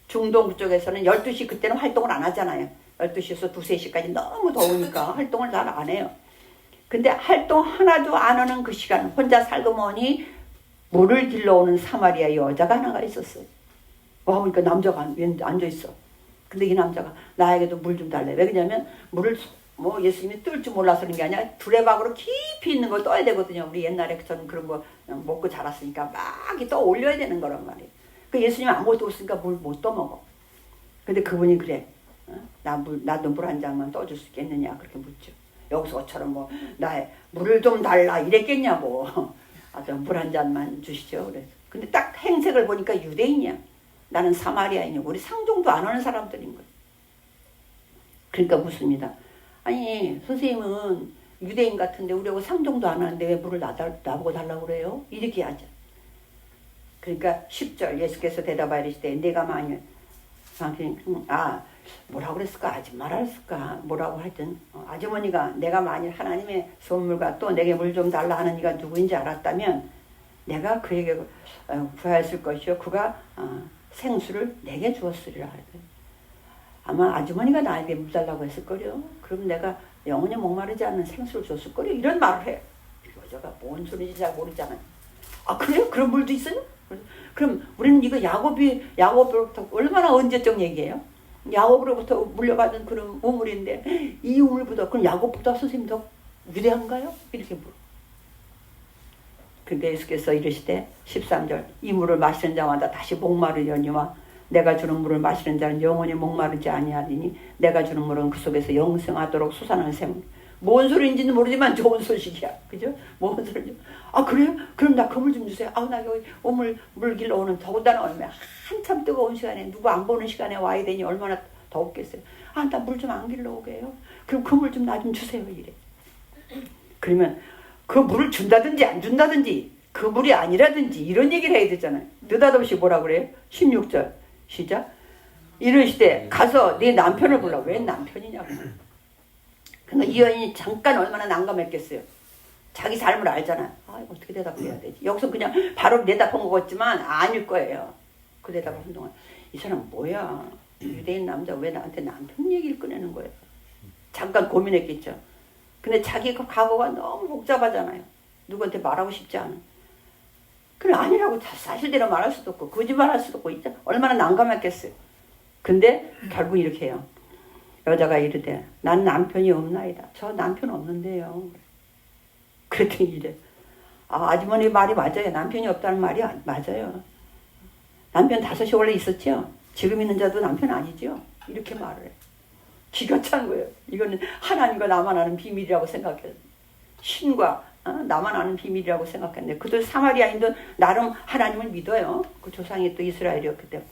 중동 그쪽에서는 12시 그때는 활동을 안 하잖아요. 12시에서 2, 3시까지 너무 더우니까 활동을 잘 안 해요. 근데 활동 하나도 안 하는 그 시간 혼자 살고 보니 물을 길러오는 사마리아 여자가 하나가 있었어요. 와 보니까 남자가 앉아있어. 근데 이 남자가 나에게도 물 좀 달래. 왜 그러냐면 물을 뭐 예수님이 뜰 줄 몰라서 그런 게 아니라 두레박으로 깊이 있는 걸 떠야 되거든요. 우리 옛날에 저는 그런 거 먹고 자랐으니까 막 떠 올려야 되는 거란 말이에요. 그 예수님이 아무것도 없으니까 물 못 떠먹어. 근데 그분이 그래. 나도 물 한 잔만 떠줄 수 있겠느냐 그렇게 묻죠. 여기서처럼 뭐 나의 물을 좀 달라 이랬겠냐고. 물 한 잔만 주시죠. 그래서 근데 딱 행색을 보니까 유대인이야. 나는 사마리아인이고 우리 상종도 안 하는 사람들인 거예요. 그러니까 묻습니다. 아니 선생님은 유대인 같은데 우리하고 상종도 안 하는데 왜 물을 나보고 달라고 그래요? 이렇게 하죠. 그러니까 10절 예수께서 대답하여 이르시되 내가 만일 뭐라고 그랬을까? 아줌마라 했을까? 뭐라고 하여튼 아주머니가 내가 만일 하나님의 선물과 또 내게 물 좀 달라 하는 이가 누구인지 알았다면 내가 그에게 구하였을 것이요 그가 생수를 내게 주었으리라 하거든. 아마 아주머니가 나에게 물 달라고 했을 거요. 그럼 내가 영원히 목마르지 않는 생수를 줬을 거요. 이런 말을 해. 여자가 뭔 소리인지 잘 모르잖아요. 아 그래요? 그런 물도 있어요? 그럼 우리는 이거 야곱으로부터 얼마나 언제적 얘기예요? 야곱으로부터 물려받은 그런 우물인데 이 우물보다 그럼 야곱보다 선생님 더 위대한가요? 이렇게 물어. 그러니까 예수께서 이르시되 13절 이 물을 마시는 자마다 다시 목마르려니와 내가 주는 물을 마시는 자는 영원히 목마르지 아니하리니 내가 주는 물은 그 속에서 영생하도록 솟아나는 샘. 뭔 소리인지는 모르지만 좋은 소식이야. 그죠? 뭔 소리인지. 아 그래요? 그럼 나 그 물 좀 주세요. 나 여기 물 길러 오는 더군다나 얼마나 한참 뜨거운 시간에 누구 안 보는 시간에 와야 되니 얼마나 더웠겠어요. 나 물 좀 안 길러 오게 해요. 그럼 그 물 좀 나 좀 주세요. 이래. 그러면 그 물을 준다든지 안 준다든지 그 물이 아니라든지 이런 얘기를 해야 되잖아요. 느닷없이 뭐라 그래요? 16절 시작. 이르시되 가서 네 남편을 불러. 왜 남편이냐고. 그러니까 이 여인이 잠깐 얼마나 난감했겠어요. 자기 삶을 알잖아. 어떻게 대답해야 되지? 여기서 그냥 바로 대답한 것 같지만 아닐 거예요. 그 대답을 한동안 이 사람 뭐야? 유대인 남자 왜 나한테 남편 얘기를 꺼내는 거예요? 잠깐 고민했겠죠. 근데 자기 그 과거가 너무 복잡하잖아요. 누구한테 말하고 싶지 않아. 그래 아니라고 다 사실대로 말할 수도 없고 거짓말할 수도 없고 얼마나 난감했겠어요. 근데 결국 이렇게 해요. 여자가 이르되 난 남편이 없나이다. 저 남편 없는데요. 그랬더니 이래. 아주머니 말이 맞아요. 남편이 없다는 말이 맞아요. 남편 5이 원래 있었죠. 지금 있는 자도 남편 아니죠. 이렇게 말을 해. 기가 찬 거예요. 이거는 하나님과 나만 아는 비밀이라고 생각해요. 신과 나만 아는 비밀이라고 생각했는데 그들 사마리아인도 나름 하나님을 믿어요. 그 조상이 또 이스라엘이었기 때문에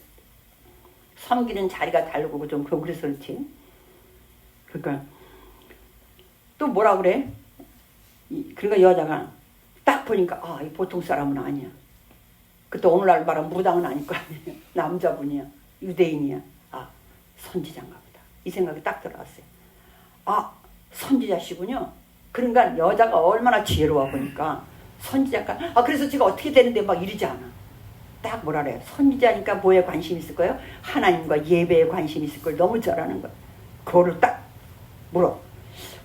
섬기는 자리가 다르고 좀 그래서 그렇지. 그러니까 또 뭐라 그래? 그러니까 여자가 딱 보니까 이 보통 사람은 아니야. 그때 오늘날 말하면 무당은 아닐 거 아니에요. 남자분이야. 유대인이야. 선지자인가 보다. 이 생각이 딱 들어왔어요. 선지자시군요. 그러니까 여자가 얼마나 지혜로워 보니까 선지자니까 그래서 제가 어떻게 되는데 막 이러지 않아. 딱 뭐라 그래요. 선지자니까 뭐에 관심이 있을 거예요? 하나님과 예배에 관심이 있을 걸 너무 잘 아는 거예요. 그거를 딱 물어.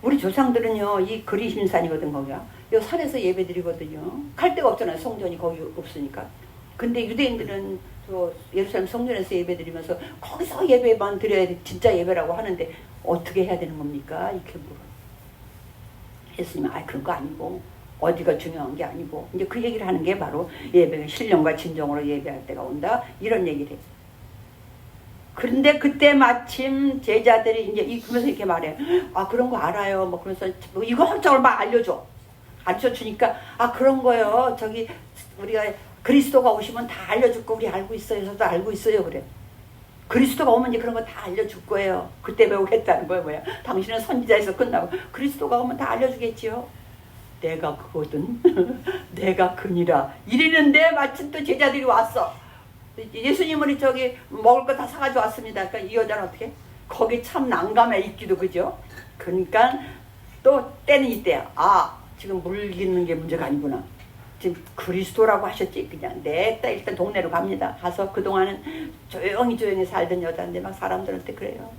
우리 조상들은요 이 그리심산이거든 거기가. 이 산에서 예배 드리거든요. 갈 데가 없잖아요. 성전이 거기 없으니까. 근데 유대인들은 또 예루살렘 성전에서 예배 드리면서 거기서 예배만 드려야 돼. 진짜 예배라고 하는데 어떻게 해야 되는 겁니까? 이렇게 물어. 예수님은 그런 거 아니고 어디가 중요한 게 아니고 이제 그 얘기를 하는 게 바로 예배가 신령과 진정으로 예배할 때가 온다. 이런 얘기를 해요. 그런데 그때 마침 제자들이 이제 그러면서 이렇게 말해요. 그런 거 알아요. 뭐 그래서 이거 저걸 막 알려줘. 가르쳐 주니까 그런 거요. 저기 우리가 그리스도가 오시면 다 알려줄 거 우리 알고 있어요. 저도 알고 있어요. 그래. 그리스도가 오면 이제 그런 거 다 알려줄 거예요. 그때 배우겠다는 거예요. 뭐야? 당신은 선지자에서 끝나고 그리스도가 오면 다 알려주겠지요. 내가 그거든. 내가 그니라. 이랬는데 마침 또 제자들이 왔어. 예수님은 저기 먹을 거 다 사가지고 왔습니다. 그러니까 이 여자는 어떻게? 거기 참 난감해 있기도 그죠? 그러니까 또 때는 이때야. 아, 지금 물리는 게 문제가 아니구나. 지금 그리스도라고 하셨지. 그냥 냈다 일단 동네로 갑니다. 가서 그동안은 조용히 살던 여자인데 막 사람들한테 그래요.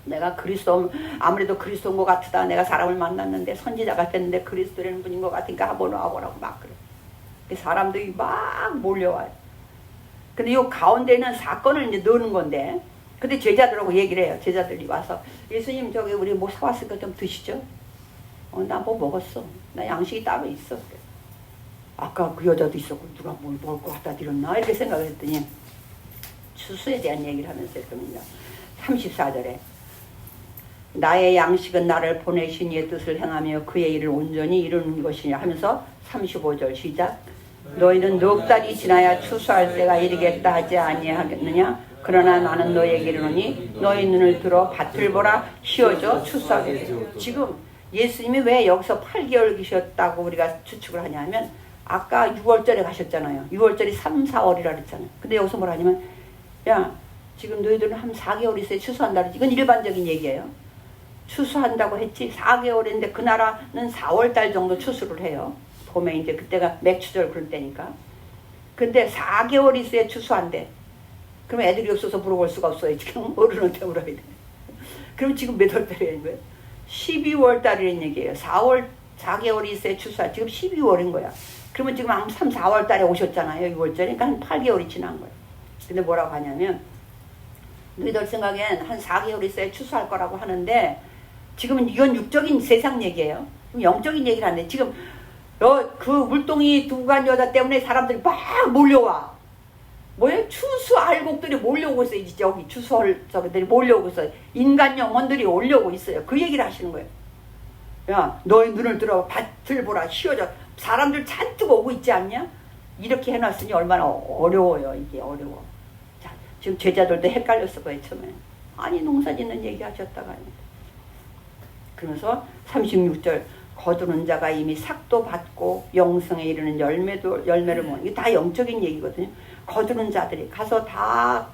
내가 그리스도, 아무래도 그리스도인 것 같다. 내가 사람을 만났는데 선지자 같았는데 그리스도라는 분인 것 같으니까 와보라고 막 그래. 사람들이 막 몰려와요. 근데 이 가운데는 사건을 이제 넣는 건데, 근데 제자들하고 얘기를 해요. 제자들이 와서 예수님 저기 우리 뭐 사왔으니까 좀 드시죠. 나 뭐 먹었어. 나 양식이 따로 있어. 아까 그 여자도 있었고 누가 뭘 먹을 거 갖다 드렸나 이렇게 생각을 했더니 추수에 대한 얘기를 하면서 그럽니다. 34절에 나의 양식은 나를 보내신 이의 뜻을 행하며 그의 일을 온전히 이루는 것이냐 하면서 35절 시작. 너희는 넉 달이 지나야 추수할 때가 이르겠다 하지 아니하겠느냐. 그러나 나는 너희에게 이르노니 너희 눈을 들어 밭을 보라. 휘어져 추수하겠다. 지금 예수님이 왜 여기서 8개월 계셨다고 우리가 추측을 하냐면 아까 6월절에 가셨잖아요. 6월절이 3, 4월이라 그랬잖아요. 근데 여기서 뭐라 하냐면 야 지금 너희들은 한 4개월 있어야 추수한다 그러지. 이건 일반적인 얘기예요. 추수한다고 했지 4개월인데 그 나라는 4월달 정도 추수를 해요. 봄에 이제 그때가 맥추절 그럴 때니까. 근데 4개월 있어야 추수한대. 그럼 애들이 없어서 물어볼 수가 없어요. 지금 어른한테 물어야 돼. 그럼 지금 몇 월달이라는 거예요? 12월 달이라는 얘기예요. 4개월이 있어야 추수할. 지금 12월인 거야. 그러면 지금 한 3, 4월 달에 오셨잖아요. 6월절에. 그러니까 한 8개월이 지난 거예요. 근데 뭐라고 하냐면 너희들 생각엔 한 4개월 있어야 추수할 거라고 하는데 지금은 이건 육적인 세상 얘기예요. 영적인 얘기를 하는데 지금 그 물동이 두간 여자 때문에 사람들이 막 몰려와. 뭐예요? 추수 알곡들이 몰려오고 있어요. 여기 추수할 저기들이 몰려오고 있어요. 인간 영혼들이 올려오고 있어요. 그 얘기를 하시는 거예요. 야, 너희 눈을 들어 밭을 보라. 휘어져. 사람들 잔뜩 오고 있지 않냐? 이렇게 해놨으니 얼마나 어려워요. 이게 어려워. 자, 지금 제자들도 헷갈렸을 거예요. 처음에. 아니 농사 짓는 얘기 하셨다가 그러면서 36절 거두는 자가 이미 삭도 받고 영성에 이르는 열매를 먹는 이게 다 영적인 얘기거든요. 거두는 자들이 가서 다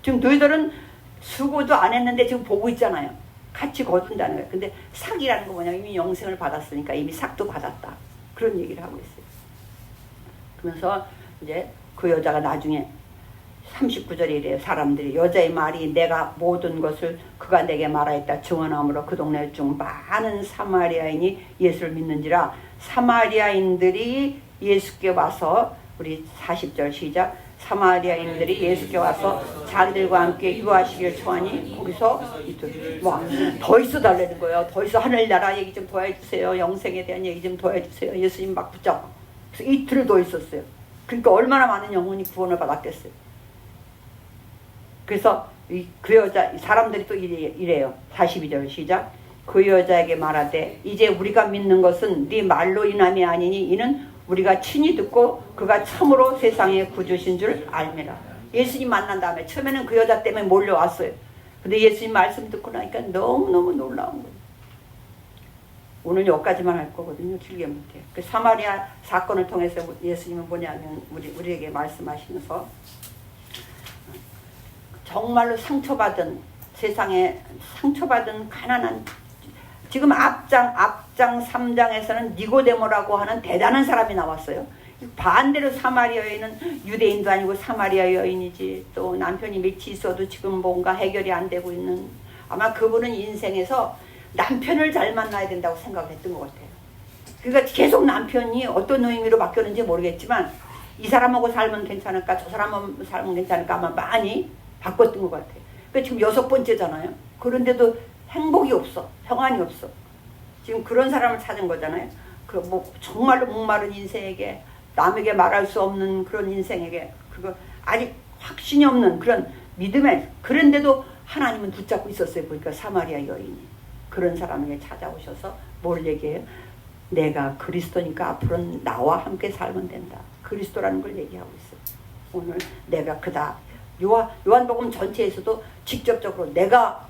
지금 너희들은 수고도 안 했는데 지금 보고 있잖아요. 같이 거둔다는 거예요. 근데 삭이라는 거 뭐냐면 이미 영생을 받았으니까 이미 삭도 받았다. 그런 얘기를 하고 있어요. 그러면서 이제 그 여자가 나중에 39절에 이래요. 사람들이 여자의 말이 내가 모든 것을 그가 내게 말하였다 증언함으로 그 동네 중 많은 사마리아인이 예수를 믿는지라. 사마리아인들이 예수께 와서 우리 40절 시작. 사마리아인들이 예수께 와서 자기들과 함께 유하시기를 청하니 거기서 더 있어 달라는 거예요. 더 있어 하늘나라 얘기 좀 더 해주세요. 영생에 대한 얘기 좀 더 해주세요. 예수님 막 붙잡고 그래서 이틀을 더 있었어요. 그러니까 얼마나 많은 영혼이 구원을 받았겠어요. 그래서 그 여자 사람들이 또 이래요. 42절 시작. 그 여자에게 말하되 이제 우리가 믿는 것은 네 말로 인함이 아니니 이는 우리가 친히 듣고 그가 참으로 세상의 구주신 줄 알미라. 예수님 만난 다음에 처음에는 그 여자 때문에 몰려왔어요. 근데 예수님 말씀 듣고 나니까 너무너무 놀라운 거예요. 오늘 여기까지만 할 거거든요. 길게 못해요. 그 사마리아 사건을 통해서 예수님은 뭐냐면 우리에게 말씀하시면서 정말로 상처받은 세상에 상처받은 가난한 지금 앞장 3장에서는 니고데모라고 하는 대단한 사람이 나왔어요. 반대로 사마리아 여인은 유대인도 아니고 사마리아 여인이지 또 남편이 며칠 있어도 지금 뭔가 해결이 안 되고 있는 아마 그분은 인생에서 남편을 잘 만나야 된다고 생각을 했던 것 같아요. 그러니까 계속 남편이 어떤 의미로 바뀌었는지 모르겠지만 이 사람하고 살면 괜찮을까 저 사람하고 살면 괜찮을까 아마 많이 바꿨던 것 같아요. 그러니까 지금 6번째잖아요. 그런데도 행복이 없어. 평안이 없어. 지금 그런 사람을 찾은 거잖아요. 그 뭐 정말로 목마른 인생에게 남에게 말할 수 없는 그런 인생에게 그거 아직 확신이 없는 그런 믿음에 그런데도 하나님은 붙잡고 있었어요. 보니까 사마리아 여인이 그런 사람에게 찾아오셔서 뭘 얘기해요? 내가 그리스도니까 앞으로는 나와 함께 살면 된다. 그리스도라는 걸 얘기하고 있어요. 오늘 내가 그다. 요한복음 전체에서도 직접적으로 내가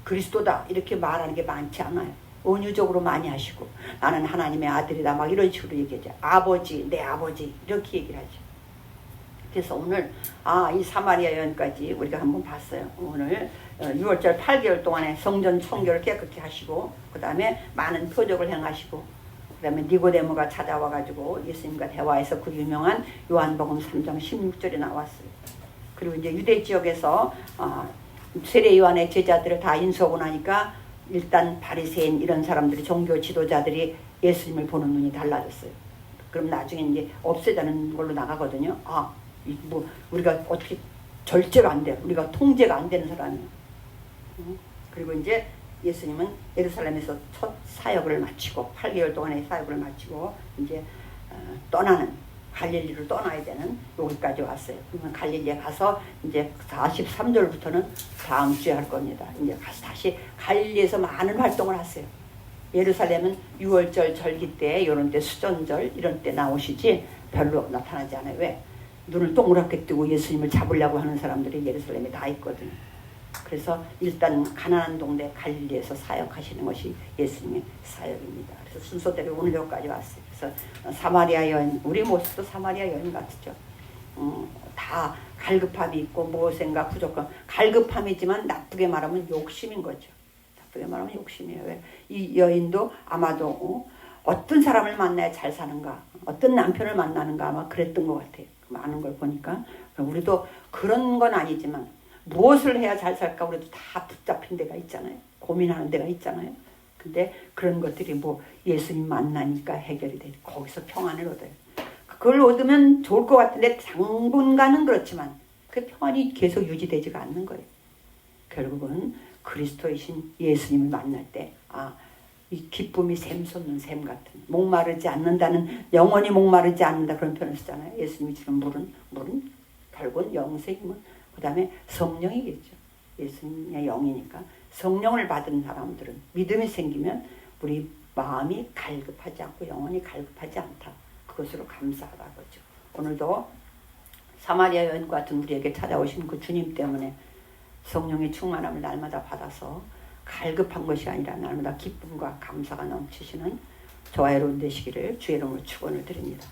그리스도다 이렇게 말하는 게 많지 않아요. 은유적으로 많이 하시고 나는 하나님의 아들이다 막 이런 식으로 얘기하죠. 아버지, 내 아버지 이렇게 얘기를 하죠. 그래서 오늘 이 사마리아 여인까지 우리가 한번 봤어요. 오늘 6월절 8개월 동안에 성전 청결을 깨끗이 하시고 그 다음에 많은 표적을 행하시고 그 다음에 니고데모가 찾아와가지고 예수님과 대화해서 그 유명한 요한복음 3장 16절에 나왔어요. 그리고 이제 유대 지역에서 세례 요한의 제자들을 다 인수하고 나니까 일단 바리새인 이런 사람들이 종교 지도자들이 예수님을 보는 눈이 달라졌어요. 그럼 나중에 이제 없애자는 걸로 나가거든요. 뭐 우리가 어떻게 절제가 안 돼, 우리가 통제가 안 되는 사람이에요. 그리고 이제 예수님은 예루살렘에서 첫 사역을 마치고 8개월 동안의 사역을 마치고 이제 떠나는 갈릴리로 떠나야 되는 여기까지 왔어요. 그러면 갈릴리에 가서 이제 43절부터는 다음 주에 할 겁니다. 이제 가서 다시 갈릴리에서 많은 활동을 하세요. 예루살렘은 6월절 절기 때 이런 때 수전절 이런 때 나오시지 별로 나타나지 않아요. 왜? 눈을 동그랗게 뜨고 예수님을 잡으려고 하는 사람들이 예루살렘에 다 있거든요. 그래서 일단 가나안 동네 갈릴리에서 사역하시는 것이 예수님의 사역입니다. 그래서 순서대로 오늘 여기까지 왔어요. 그래서 사마리아 여인, 우리 모습도 사마리아 여인 같죠. 다 갈급함이 있고 무엇인가 부족함, 갈급함이지만 나쁘게 말하면 욕심인 거죠. 나쁘게 말하면 욕심이에요. 왜? 이 여인도 아마도 어떤 사람을 만나야 잘 사는가, 어떤 남편을 만나는가 아마 그랬던 것 같아요. 많은 걸 보니까. 우리도 그런 건 아니지만 무엇을 해야 잘 살까 우리도 다 붙잡힌 데가 있잖아요. 고민하는 데가 있잖아요. 근데 그런 것들이 뭐 예수님 만나니까 해결이 돼. 거기서 평안을 얻어요. 그걸 얻으면 좋을 것 같은데 당분간은 그렇지만 그 평안이 계속 유지되지가 않는 거예요. 결국은 그리스도이신 예수님을 만날 때 이 기쁨이 샘솟는 샘 같은, 목마르지 않는다는, 영원히 목마르지 않는다 그런 표현을 쓰잖아요. 예수님이 주는 물은 결국은 영생이면 그 다음에 성령이겠죠. 예수님의 영이니까 성령을 받은 사람들은 믿음이 생기면 우리 마음이 갈급하지 않고 영혼이 갈급하지 않다. 그것으로 감사하다 거죠. 오늘도 사마리아 여인 같은 우리에게 찾아오신 그 주님 때문에 성령의 충만함을 날마다 받아서 갈급한 것이 아니라 날마다 기쁨과 감사가 넘치시는 저와 여러분 되시기를 주의 이름으로 축원을 드립니다.